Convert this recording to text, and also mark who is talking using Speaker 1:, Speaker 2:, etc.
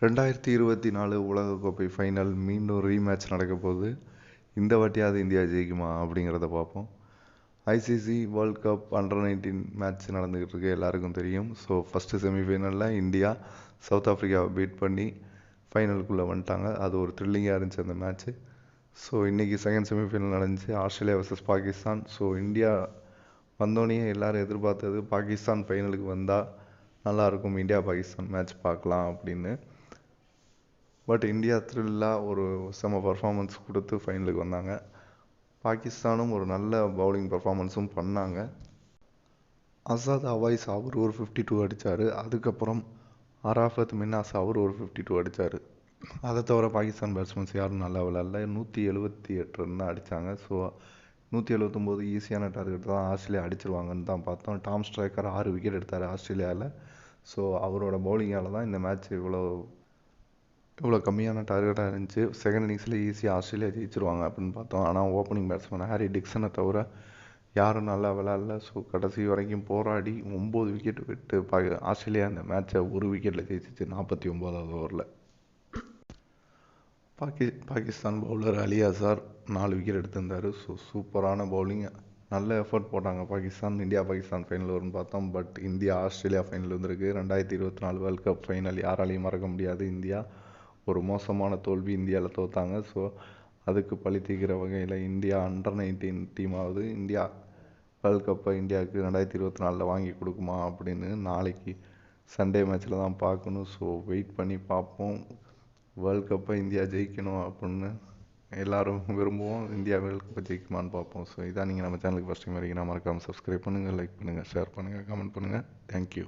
Speaker 1: 2024 உலகக்கோப்பை ஃபைனல் மீண்டும் ரீமேட்ச் நடக்க போகுது. இந்த வாட்டியாவது இந்தியா ஜெயிக்குமா அப்படிங்கிறத பார்ப்போம். ஐசிசி வேர்ல்ட் கப் அண்டர்-19 மேட்ச் நடந்துக்கிட்டு இருக்கு, எல்லாருக்கும் தெரியும். ஸோ ஃபஸ்ட்டு செமிஃபைனலில் இந்தியா சவுத் ஆஃப்ரிக்காவை பீட் பண்ணி ஃபைனலுக்குள்ளே வந்துட்டாங்க. அது ஒரு த்ரில்லிங்காக இருந்துச்சு அந்த மேட்ச்சு. ஸோ இன்றைக்கி செகண்ட் செமிஃபைனல் நடந்துச்சு, ஆஸ்திரேலியா வர்சஸ் பாகிஸ்தான். ஸோ இந்தியா வந்தோடனே எல்லோரும் எதிர்பார்த்தது பாகிஸ்தான் ஃபைனலுக்கு வந்தால் நல்லாயிருக்கும், இந்தியா பாகிஸ்தான் மேட்ச் பார்க்கலாம் அப்படின்னு. பட் இந்தியா த்ரில்லாக ஒரு செம பர்ஃபார்மன்ஸ் கொடுத்து ஃபைனலுக்கு வந்தாங்க. பாகிஸ்தானும் ஒரு நல்ல பவுலிங் பர்ஃபார்மன்ஸும் பண்ணாங்க. அசாத் அவாய்ஸ் அவர் ஒரு 52 அடித்தார். அதுக்கப்புறம் அராஃபத் மின்னாஸ் அவர் ஒரு 52 அடித்தார். அதை தவிர பாகிஸ்தான் பேட்ஸ்மேன்ஸ் யாரும் நல்லா விளையாடல. 178 ரன் தான் அடித்தாங்க. ஸோ 179 ஈஸியான டார்கெட் தான், ஆஸ்திரேலியா அடிச்சிருவாங்கன்னு தான் பார்த்தோம். டாம் ஸ்ட்ரைக்கர் 6 விக்கெட் எடுத்தார் ஆஸ்திரேலியாவில். ஸோ அவரோட பவுலிங்கால் தான் இந்த மேட்ச் இவ்வளோ கம்மியான டார்கெட்டாக இருந்துச்சு. செகண்ட் இன்னிங்ஸில் ஈஸியாக ஆஸ்திரேலியா ஜெயிச்சிருவாங்க அப்படின்னு பார்த்தோம். ஆனால் ஓப்பனிங் பேட்ஸ்மேன் ஹாரி டிக்சனை தவிர யாரும் நல்லா விளையாடல. ஸோ கடைசி வரைக்கும் போராடி 9 விக்கெட் விட்டு ஆஸ்திரேலியா அந்த மேட்சை ஒரு விக்கெட்டில் ஜெயிச்சிச்சு 49வது ஓவரில். பாகிஸ்தான் பவுலர் அலி அசார் 4 விக்கெட் எடுத்திருந்தார். ஸோ சூப்பரான பவுலிங், நல்ல எஃபர்ட் போட்டாங்க பாகிஸ்தான். இந்தியா பாகிஸ்தான் ஃபைனல் வரும்னு பார்த்தோம். பட் இந்தியா ஆஸ்திரேலியா ஃபைனல் வந்திருக்கு. 2024 வேர்ல்ட் கப் ஃபைனல் யாராலையும் மறக்க முடியாது. இந்தியா ஒரு மோசமான தோல்வி, இந்தியாவில் தோத்தாங்க. ஸோ அதுக்கு பழி தீர்க்கிற வகையில் இந்தியா அண்டர்-19 டீமாவது இந்தியா வேர்ல்ட் கப்பை இந்தியாவுக்கு 2024 வாங்கி கொடுக்குமா அப்படின்னு நாளைக்கு சண்டே மேட்ச்சில் தான் பார்க்கணும். ஸோ வெயிட் பண்ணி பார்ப்போம். வேர்ல்ட் கப்பை இந்தியா ஜெயிக்கணும் அப்படின்னு எல்லோரும் விரும்புவோம். இந்தியா வேர்ல்ட் கப்பை ஜெயிக்குமான்னு பார்ப்போம். ஸோ இதான் நீங்கள் நம்ம சேனலுக்கு ஃபஸ்ட் டைம் வரைக்கும் மறக்காமல் சப்ஸ்கிரைப் பண்ணுங்கள், லைக் பண்ணுங்கள், ஷேர் பண்ணுங்கள், கமெண்ட் பண்ணுங்கள். தேங்க்யூ.